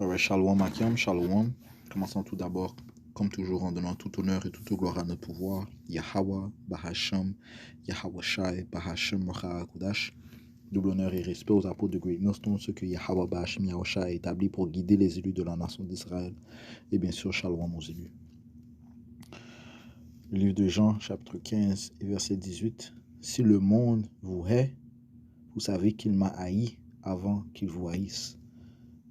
Alright, Shalom Akim, Shalom. Commençons tout d'abord, comme toujours, en donnant tout honneur et toute gloire à notre pouvoir. Yahweh, Bahasham, Yahweh Shai, Bahasham, Rocha Kodash. Double honneur et respect aux apôtres de Great Millstone, ceux que Yahweh Bahasham Yahweh Shai a établis pour guider les élus de la nation d'Israël. Et bien sûr, Shalom aux élus. Le livre de Jean, chapitre 15 et verset 18. Si le monde vous hait, vous savez qu'il m'a haï avant qu'il vous haïsse.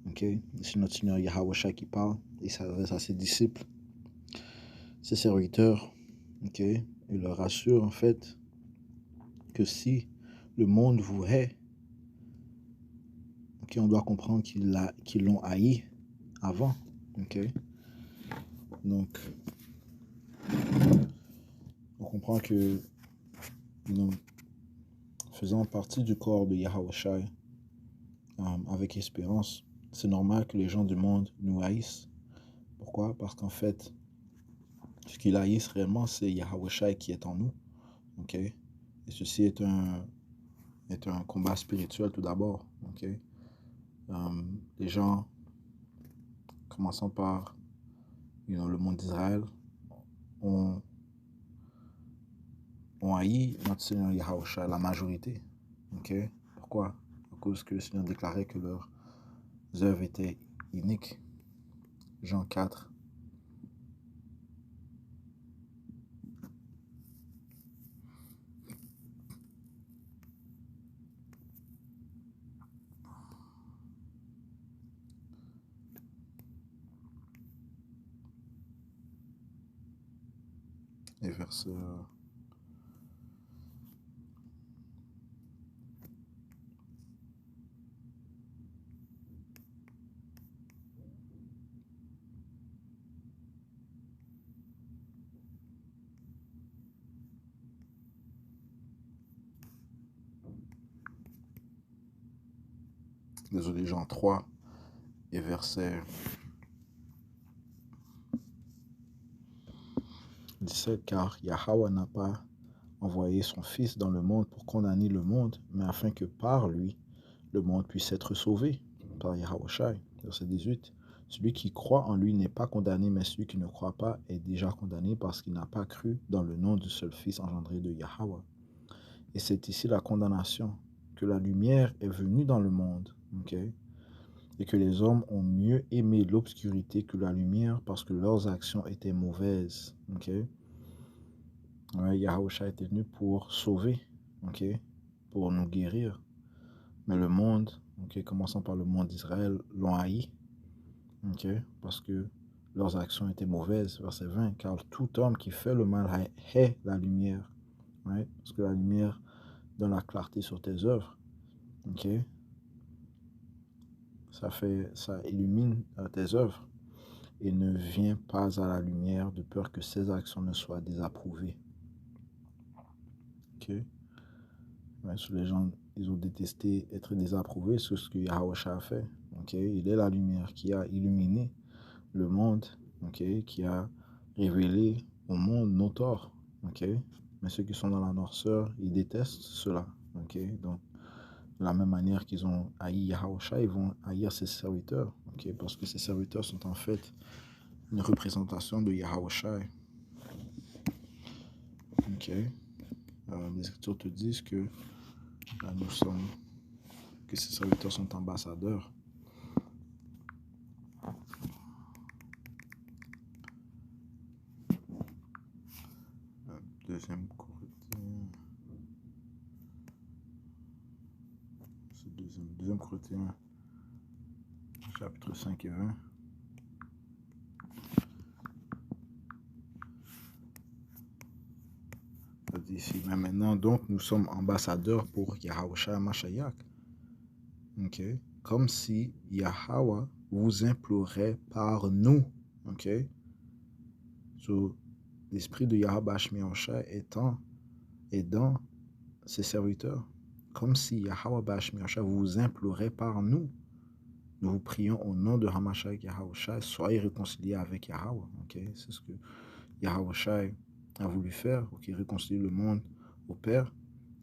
Okay. C'est notre Seigneur Yahweh Shai qui parle et s'adresse à ses disciples, ses serviteurs, okay. Il leur rassure en fait que si le monde vous hait, okay, on doit comprendre qu'ils l'ont haï avant. Okay. Donc, on comprend que nous faisons partie du corps de Yahweh Shai avec espérance. C'est normal que les gens du monde nous haïssent. Pourquoi? Parce qu'en fait, ce qu'ils haïssent réellement, c'est Yahweh Shai qui est en nous. Okay? Et ceci est un combat spirituel tout d'abord. Okay? Les gens, commençant par le monde d'Israël, ont haï notre Seigneur Yahweh Shai, la majorité. Okay? Pourquoi? À cause que le Seigneur déclarait que leurs œuvres étaient iniques. Jean 4. Et verset... Désolé, Jean 3 et verset 17, car Yahweh n'a pas envoyé son Fils dans le monde pour condamner le monde, mais afin que par lui, le monde puisse être sauvé. Par Yahweh Shai, verset 18. Celui qui croit en lui n'est pas condamné, mais celui qui ne croit pas est déjà condamné parce qu'il n'a pas cru dans le nom du seul Fils engendré de Yahweh. Et c'est ici la condamnation, que la lumière est venue dans le monde, okay? Et que les hommes ont mieux aimé l'obscurité que la lumière parce que leurs actions étaient mauvaises. Okay? Ouais, Yahweh Shai était venu pour sauver, okay? Pour nous guérir. Mais le monde, okay, commençant par le monde d'Israël, l'ont haï, okay? Parce que leurs actions étaient mauvaises. Verset 20, car tout homme qui fait le mal hait la lumière. Ouais? Parce que la lumière donne la clarté sur tes œuvres. Okay? Ça illumine tes œuvres et ne vient pas à la lumière de peur que ses actions ne soient désapprouvées. Okay? Ouais, les gens, ils ont détesté être désapprouvés, c'est ce que Yahweh Shai a fait. Okay? Il est la lumière qui a illuminé le monde, okay? Qui a révélé au monde nos torts. Okay? Mais ceux qui sont dans la noirceur, ils détestent cela. Okay? Donc, de la même manière qu'ils ont haï Yahweh Shai, ils vont haïr ses serviteurs. Okay? Parce que ses serviteurs sont en fait une représentation de Yahweh Shai. Okay? Les Écritures te disent que que ces serviteurs sont ambassadeurs. Deuxième Corinthiens, chapitre 5 et 20. Ça dit ici, mais maintenant, donc, nous sommes ambassadeurs pour Yahweh Shai Mashiach. Okay? Comme si Yahweh vous implorait par nous. Okay? So, l'esprit de Yahweh Shai est dans ses serviteurs. Comme si Yahweh Shai vous implorait par nous. Nous vous prions au nom de Hamashiach Yahweh Shai, soyez réconciliés avec Yahweh. Okay? C'est ce que Yahweh Shai a voulu faire, okay? Réconcilier le monde au Père,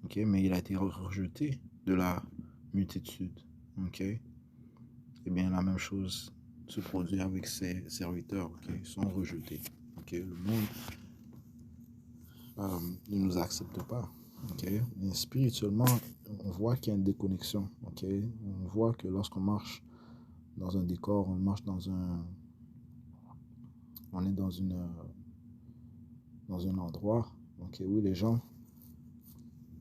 okay? Mais il a été rejeté de la multitude. Okay? Eh bien, la même chose se produit avec ses serviteurs. Okay? Ils sont rejetés. Okay? Le monde ne nous accepte pas. Okay? Mais spirituellement, on voit qu'il y a une déconnexion. Okay? On voit que lorsqu'on marche dans un décor, on marche dans un... On est dans un endroit, okay, où les gens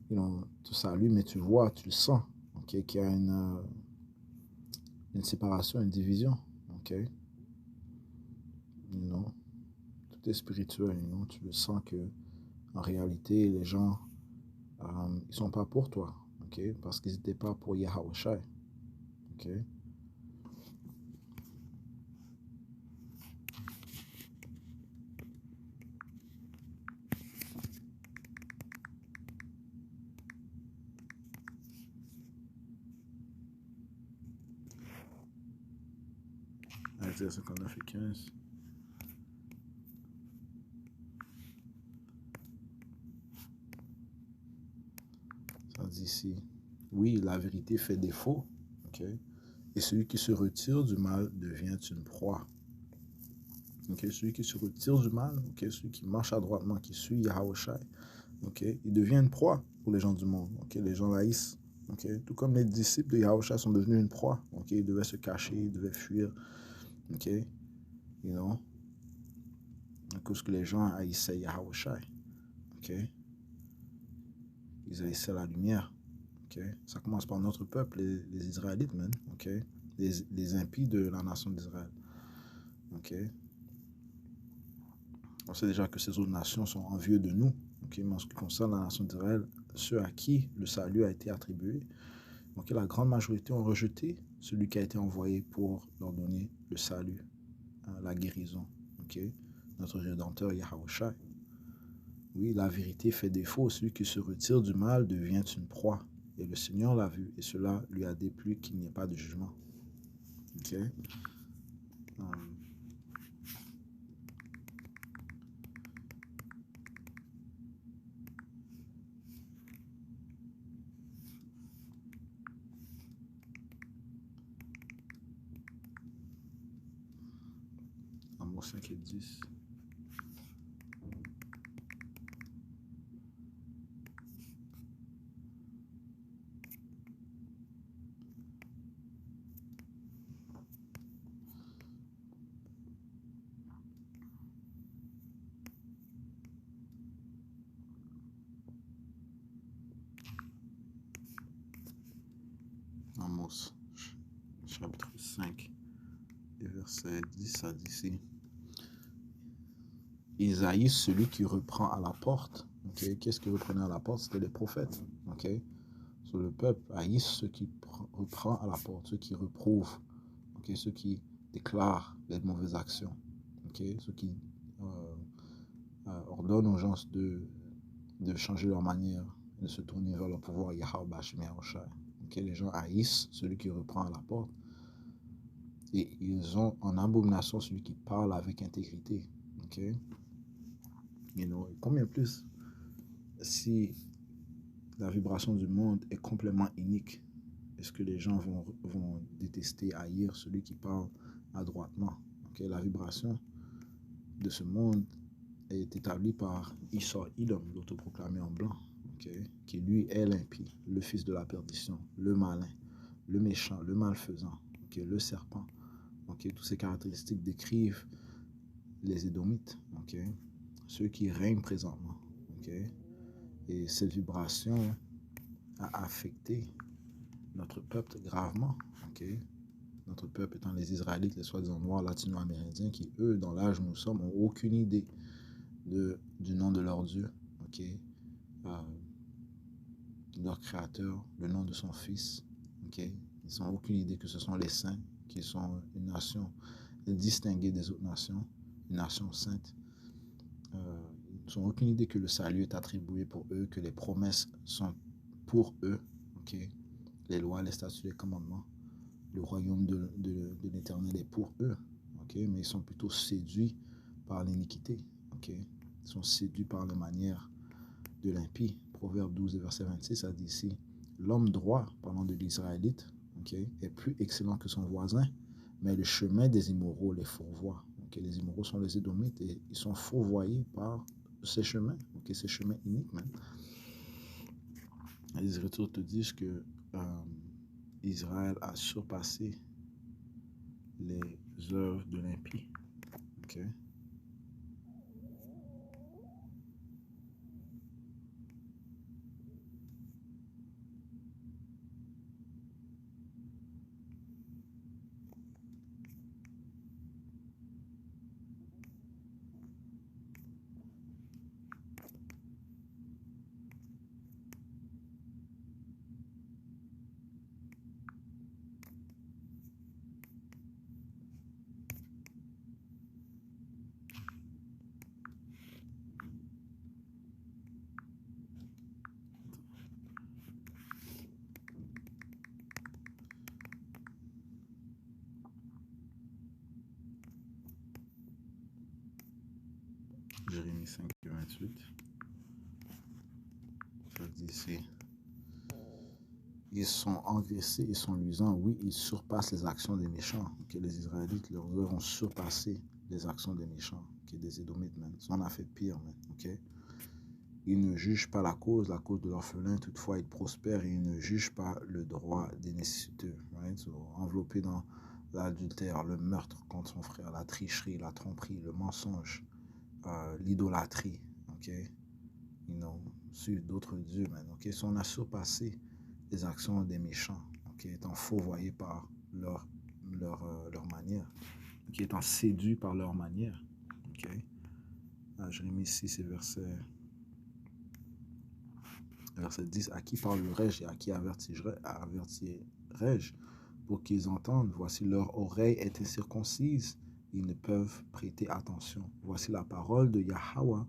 te saluent, mais tu vois, tu le sens, okay, qu'il y a une séparation, une division. Okay? You know, tout est spirituel. Tu le sens que en réalité, les gens, ils sont pas pour toi. Okay? Parce qu'ils n'étaient pas pour Yahawashi. Okay? Isaiah 59 et 15. Ça dit ici, oui, la vérité fait défaut, okay? Et celui qui se retire du mal devient une proie. Okay? Celui qui se retire du mal, okay? Celui qui marche adroitement, qui suit Yahawashi, okay? Il devient une proie pour les gens du monde. Okay? Les gens haïssent. Okay? Tout comme les disciples de Yahawashi sont devenus une proie. Okay? Ils devaient se cacher, ils devaient fuir. Okay? You know? À cause que les gens haïssaient Yahawashi. Okay? Ils haïssaient la lumière. Okay? Ça commence par notre peuple, les Israélites, man. Okay? Les impies de la nation d'Israël. Okay? On sait déjà que ces autres nations sont envieux de nous. Okay? Mais en ce qui concerne la nation d'Israël, ceux à qui le salut a été attribué, okay, la grande majorité ont rejeté celui qui a été envoyé pour leur donner le salut, la guérison. Okay? Notre Rédempteur Yahawashi. Oui, la vérité fait défaut. Celui qui se retire du mal devient une proie. Et le Seigneur l'a vu. Et cela lui a déplu qu'il n'y ait pas de jugement. Ok? Amos 5 et 10. Amos, chapitre 5, et verset 10 à 10. Ils haïssent celui qui reprend à la porte. Okay? Qu'est-ce qui reprenait à la porte? C'était les prophètes. Okay? So, le peuple haïsse ceux qui reprend à la porte, ceux qui reprouvent, okay? Ceux qui déclarent les mauvaises actions. Okay? Ceux qui ordonnent aux gens de changer leur manière, de se tourner vers le pouvoir Yahawashi. Okay? Les gens haïssent celui qui reprend à la porte. Et ils ont en abomination celui qui parle avec intégrité. Okay? You know, combien plus si la vibration du monde est complètement unique, est-ce que les gens vont détester, haïr celui qui parle adroitement? Okay? La vibration de ce monde est établie par Esau Edom, l'autoproclamé en blanc, okay? Qui lui est l'impie, le fils de la perdition, le malin, le méchant, le malfaisant, okay? Le serpent. Okay? Toutes ces caractéristiques décrivent les Édomites, okay? Ceux qui règnent présentement. Okay? Et cette vibration a affecté notre peuple gravement. Okay? Notre peuple étant les Israélites, les soi-disant noirs latino-amérindiens, qui, eux, dans l'âge où nous sommes, n'ont aucune idée du nom de leur Dieu, okay? Leur Créateur, le nom de son Fils. Okay? Ils n'ont aucune idée que ce sont les saints, qui sont une nation distinguée des autres nations, une nation sainte. Ils n'ont aucune idée que le salut est attribué pour eux, que les promesses sont pour eux. Okay? Les lois, les statuts, les commandements. Le royaume de l'Éternel est pour eux. Okay? Mais ils sont plutôt séduits par l'iniquité. Okay? Ils sont séduits par les manières de l'impie. Proverbe 12, verset 26, ça dit ici, l'homme droit, parlant de l'Israélite, okay, est plus excellent que son voisin, Mais le chemin des immoraux les fourvoie. Okay? Les immoraux sont les Édomites et ils sont fourvoyés par ces chemins. Okay? Ces chemins iniques, même. Les Écritures te disent que Israël a surpassé les œuvres de l'impie. Okay? Jérémie 5, 28. Ça dit ici. Ils sont engraissés, ils sont luisants. Oui, ils surpassent les actions des méchants. Okay? Les Israélites, leurs œuvres ont surpassé les actions des méchants. Okay? Des Édomites, même. Ça, on a fait pire, même. Okay? Ils ne jugent pas la cause de l'orphelin. Toutefois, ils prospèrent et ils ne jugent pas le droit des nécessiteux. Right? So, enveloppés dans l'adultère, le meurtre contre son frère, la tricherie, la tromperie, le mensonge, l'idolâtrie. Okay? Ils ont su d'autres dieux, man. Okay? So, on a surpassé les actions des méchants, okay? Étant fourvoyés par leur manière, okay? Étant séduits par leur manière. Okay? Jérémie 6 et verset 10, à qui parlerai-je et à qui avertirai-je pour qu'ils entendent? Voici leur oreille est incirconcise, ils ne peuvent prêter attention. Voici la parole de Yahweh,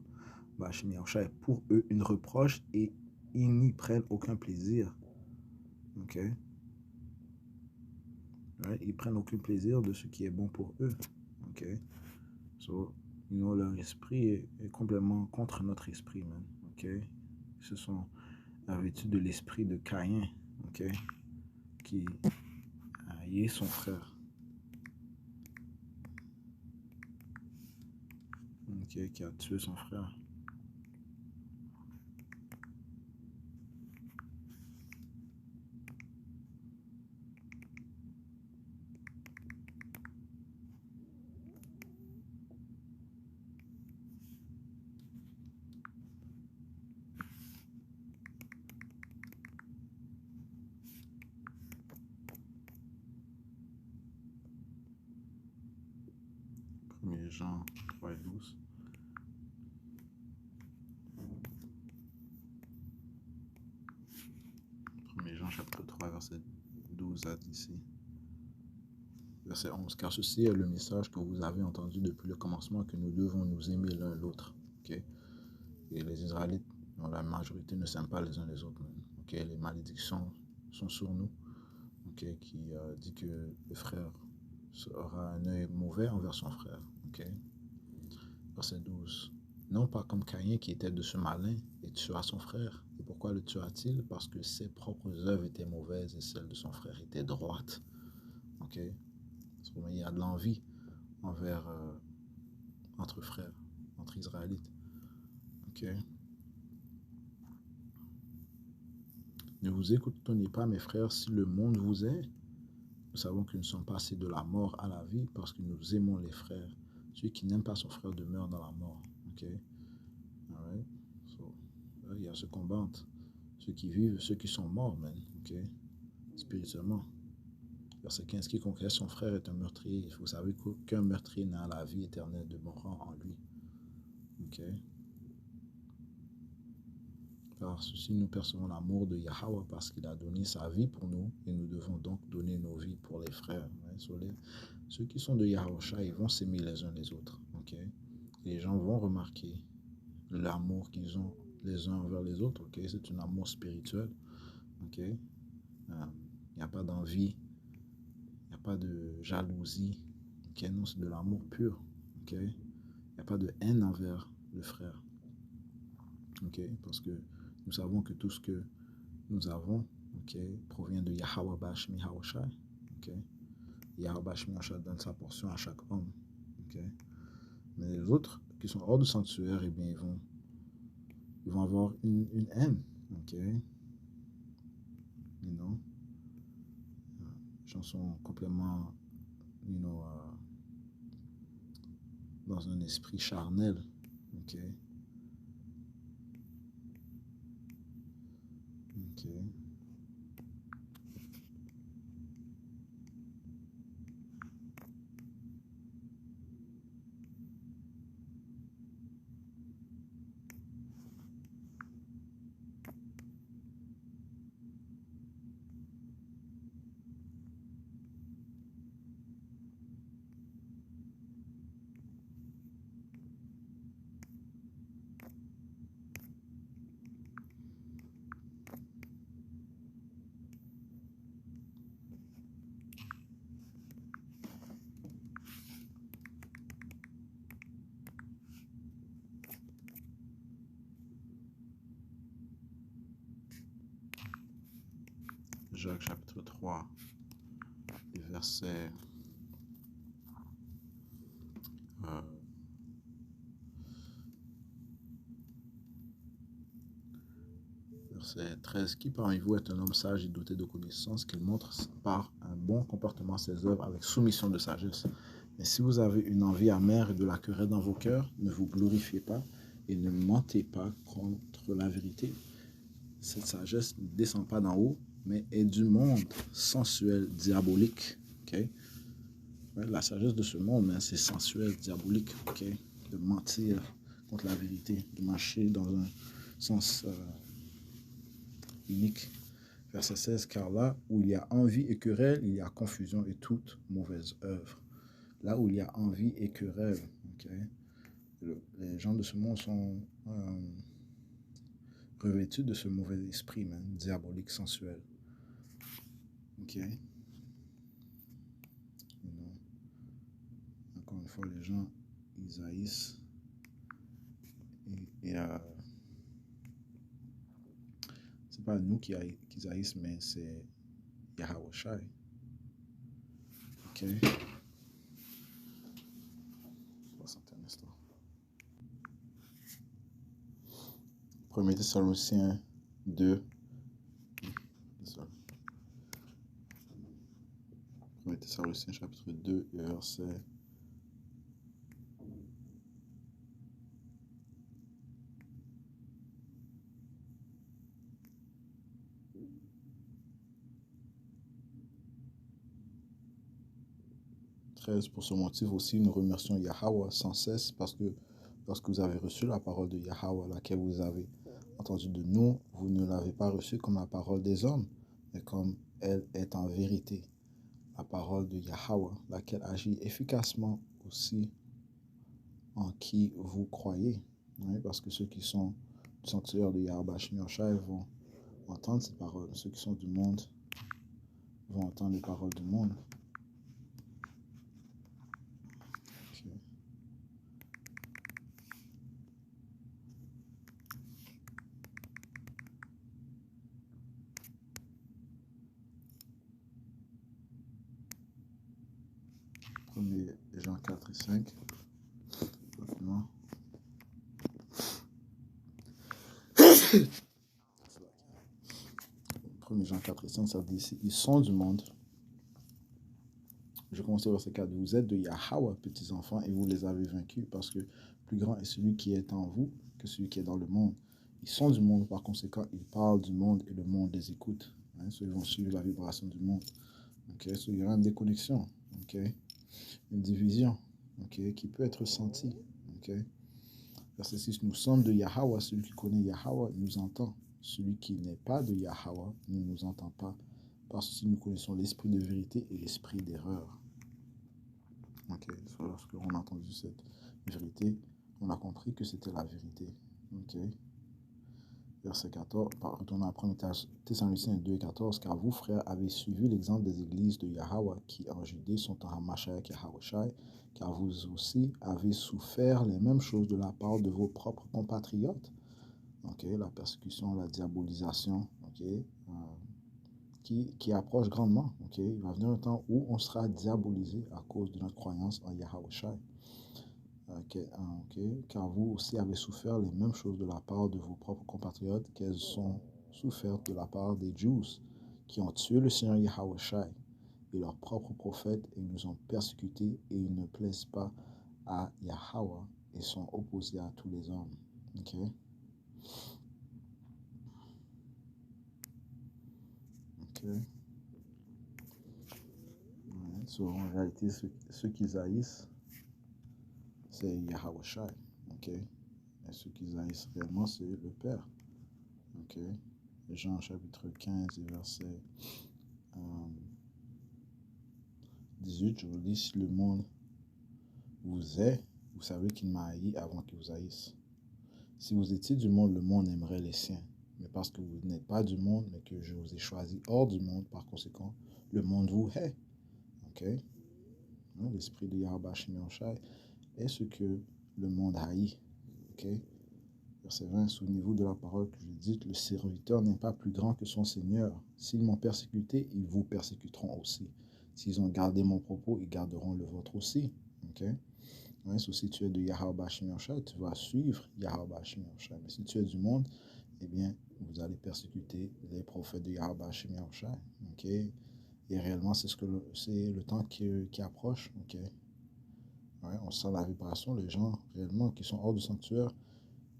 Bashim Yahushua est pour eux une reproche et ils n'y prennent aucun plaisir. Okay? Right? Ils prennent aucun plaisir de ce qui est bon pour eux. Okay? So, leur esprit est complètement contre notre esprit, man. Okay? Ce sont vêtus de l'esprit de Caïn, okay? Qui a haï son frère. Okay? Qui a tué son frère. Premier Jean 3 et 12. Premier Jean chapitre 3 verset 12 à 10. Verset 11. Car ceci est le message que vous avez entendu depuis le commencement, que nous devons nous aimer l'un l'autre. Okay? Et les Israélites, dans la majorité, ne s'aiment pas les uns les autres. Okay? Les malédictions sont sur nous. Okay? Qui dit que le frère aura un œil mauvais envers son frère. Okay? Verset 12. Non pas comme Caïn qui était de ce malin et tua son frère. Et pourquoi le tua-t-il? Parce que ses propres œuvres étaient mauvaises et celles de son frère étaient droites. Okay? Il y a de l'envie envers entre frères, entre Israélites. Okay? Ne vous écoutez pas, mes frères, si le monde vous est. Nous savons que nous sommes passés de la mort à la vie parce que nous aimons les frères. Celui qui n'aime pas son frère demeure dans la mort. Okay? All right? So, là, il y a ce combat entre ceux qui vivent et ceux qui sont morts, man. Okay? Spirituellement. Verset 15, quiconque est son frère est un meurtrier. Vous savez qu'aucun meurtrier n'a la vie éternelle demeurant en lui. Okay? Par ceci, nous percevons l'amour de Yahweh parce qu'il a donné sa vie pour nous et nous devons donc donner nos vies pour les frères. Ouais? Ceux qui sont de Yahushua, ils vont s'aimer les uns les autres. Okay? Les gens vont remarquer l'amour qu'ils ont les uns envers les autres. Okay? C'est un amour spirituel. Okay? Il n'y a pas d'envie, il n'y a pas de jalousie. Okay? Non, c'est de l'amour pur. Okay? Il n'y a pas de haine envers le frère. Okay? Parce que nous savons que tout ce que nous avons, okay, provient de Yahweh Bashmi Yahushua. Okay? Yahweh Shemiyashai donne sa portion à chaque homme. Okay? Mais les autres qui sont hors du sanctuaire, eh bien, ils vont avoir une haine. Okay? You know? Les gens sont complètement, dans un esprit charnel. Okay? Okay. Jacques chapitre 3, verset 13. Qui parmi vous est un homme sage et doté de connaissances qu'il montre par un bon comportement ses œuvres avec soumission de sagesse? Mais si vous avez une envie amère et de la querelle dans vos cœurs, ne vous glorifiez pas et ne mentez pas contre la vérité. Cette sagesse ne descend pas d'en haut, mais est du monde sensuel, diabolique. Okay? Ouais, la sagesse de ce monde, c'est sensuel, diabolique. Okay? De mentir contre la vérité, de marcher dans un sens unique. Verset 16, car là où il y a envie et querelle, il y a confusion et toute mauvaise œuvre. Là où il y a envie et querelle, okay? Les gens de ce monde sont revêtus de ce mauvais esprit, diabolique, sensuel. Ok. Encore une fois, les gens, ils haïssent. Et c'est pas nous qui haïssent, mais c'est Yahweh Shai. Ok. Patientez un instant. 1 Thessaloniciens 2. 1 Thessaloniciens chapitre 2, verset 13. Pour ce motif aussi, nous remercions Yahweh sans cesse parce que lorsque vous avez reçu la parole de Yahweh, laquelle vous avez entendue de nous, vous ne l'avez pas reçue comme la parole des hommes, mais comme elle est en vérité, la parole de Yahweh, laquelle agit efficacement aussi en qui vous croyez. Oui, parce que ceux qui sont du sanctuaire de Yahweh Shemiyashai vont entendre ces paroles. Ceux qui sont du monde vont entendre les paroles du monde. Premier Jean 4 et 5. 1 Jean 4 et 5, ça dit ici, ils sont du monde. Je commence au verset 4. Vous êtes de Yahweh, petits enfants, et vous les avez vaincus, parce que plus grand est celui qui est en vous que celui qui est dans le monde. Ils sont du monde, par conséquent, ils parlent du monde et le monde les écoute. Ceux qui vont suivre la vibration du monde. Okay? Il y aura une déconnexion, okay? Une division, okay? Qui peut être sentie. Okay? Verset 6, nous sommes de Yahweh, celui qui connaît Yahweh nous entend. Celui qui n'est pas de Yahweh ne nous entend pas. Parce que nous connaissons l'esprit de vérité et l'esprit d'erreur. Okay. Lorsque on a entendu cette vérité, on a compris que c'était la vérité. Okay. Verset 14, retournons à 1 Thessaloniciens 2 et 14, car vous, frères, avez suivi l'exemple des églises de Yahweh qui en Judée sont en Mashiach Yahweh Shai, car vous aussi avez souffert les mêmes choses de la part de vos propres compatriotes. Okay. La persécution, la diabolisation, okay. qui approche grandement. Il va venir un temps où on sera diabolisé à cause de notre croyance en Yahushua. Car vous aussi avez souffert les mêmes choses de la part de vos propres compatriotes qu'elles sont souffertes de la part des Juifs qui ont tué le Seigneur Yahushua et leurs propres prophètes et nous ont persécutés et ils ne plaisent pas à Yahweh et sont opposés à tous les hommes. Okay? So, en réalité, ceux qu'ils haïssent, c'est Yahushua. Et ceux qu'ils haïssent réellement, c'est le Père. Jean chapitre 15 et verset 18, je vous dis, si le monde vous est, vous savez qu'il m'a haï avant qu'il vous haïsse. Si vous étiez du monde, le monde aimerait les siens. Mais parce que vous n'êtes pas du monde, mais que je vous ai choisi hors du monde, par conséquent, le monde vous hait. L'esprit de Yahweh Shemioshai est ce que le monde haït. Verset 20, souvenez-vous de la parole que je dis, le serviteur n'est pas plus grand que son Seigneur. S'ils m'ont persécuté, ils vous persécuteront aussi. S'ils ont gardé mon propos, ils garderont le vôtre aussi. Si tu es de Yahweh Shemioshai, tu vas suivre Yahweh Shemioshai. Mais si tu es du monde, eh bien, vous allez persécuter les prophètes de Yahweh Shemioshai. Et réellement, c'est le temps qui approche. On sent la vibration. Les gens, réellement, qui sont hors du sanctuaire,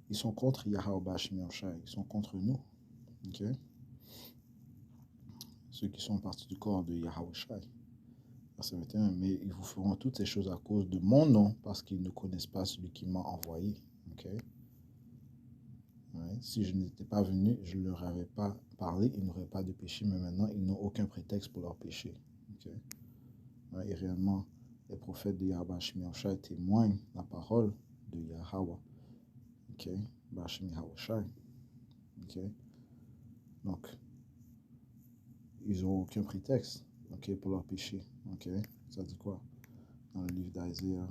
ils sont contre Yahweh Shemioshai. Ils sont contre nous. Ceux qui sont partis du corps de Yahushua. Verset 21. Mais ils vous feront toutes ces choses à cause de mon nom, parce qu'ils ne connaissent pas celui qui m'a envoyé. Si je n'étais pas venu, je ne leur avais pas parlé, ils n'auraient pas de péché, mais maintenant, ils n'ont aucun prétexte pour leur péché. Et réellement, les prophètes de Yahweh Shemioshai témoignent la parole de Yahweh. Bashim Yahushai. Donc, ils n'ont aucun prétexte pour leur péché. Ça dit quoi? Dans le livre d'Isaiah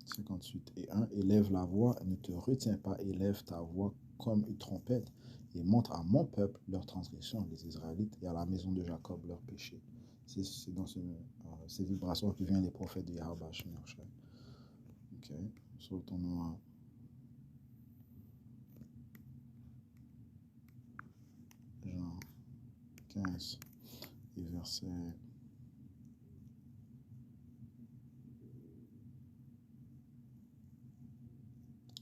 58 et 1, élève la voix, ne te retiens pas, élève ta voix comme une trompette, et montre à mon peuple leur transgression, les Israélites, et à la maison de Jacob leur péché. C'est dans ces vibrations que viennent les prophètes de Yahweh Shemioshai. Retournons à Jean 15 et verset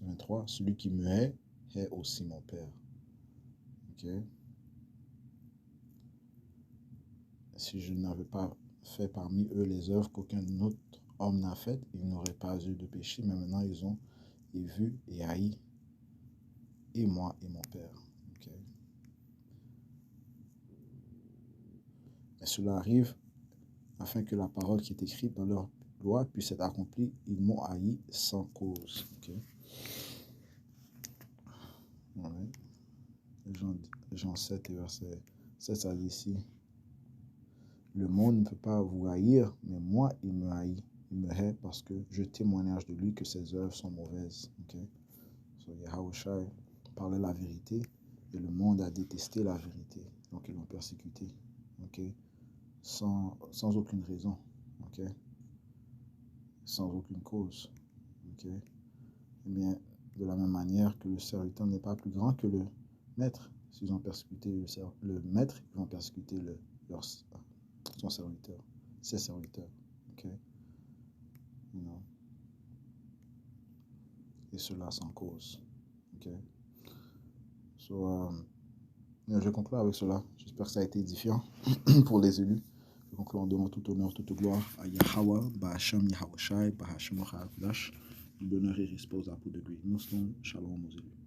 23. Celui qui me hait aussi mon Père. Si je n'avais pas fait parmi eux les œuvres qu'aucun autre homme n'a faites, ils n'auraient pas eu de péché, mais maintenant ils ont vu et haï, et moi et mon Père. Mais cela arrive afin que la parole qui est écrite dans leur loi puisse être accomplie. Ils m'ont haï sans cause. Jean 7 et verset 7, ça dit ici, le monde ne peut pas vous haïr, mais moi, il me haït. Il me hait parce que je témoignage de lui que ses œuvres sont mauvaises. Yahushua parlait la vérité et le monde a détesté la vérité. Donc, ils l'ont persécuté. Sans aucune raison. Sans aucune cause. Eh bien, de la même manière que le serviteur n'est pas plus grand que le maître. S'ils ont persécuté le maître, ils vont persécuter son serviteur, ses serviteurs. Et cela sans cause. Je vais conclure avec cela. J'espère que ça a été édifiant pour les élus. Je conclue en donnant tout honneur, toute gloire à Yahweh, Bahasham Yahushai, Bahasham Ha'akdash. L'honneur et respect aux apôtres de lui. Nous sommes shalom aux élus.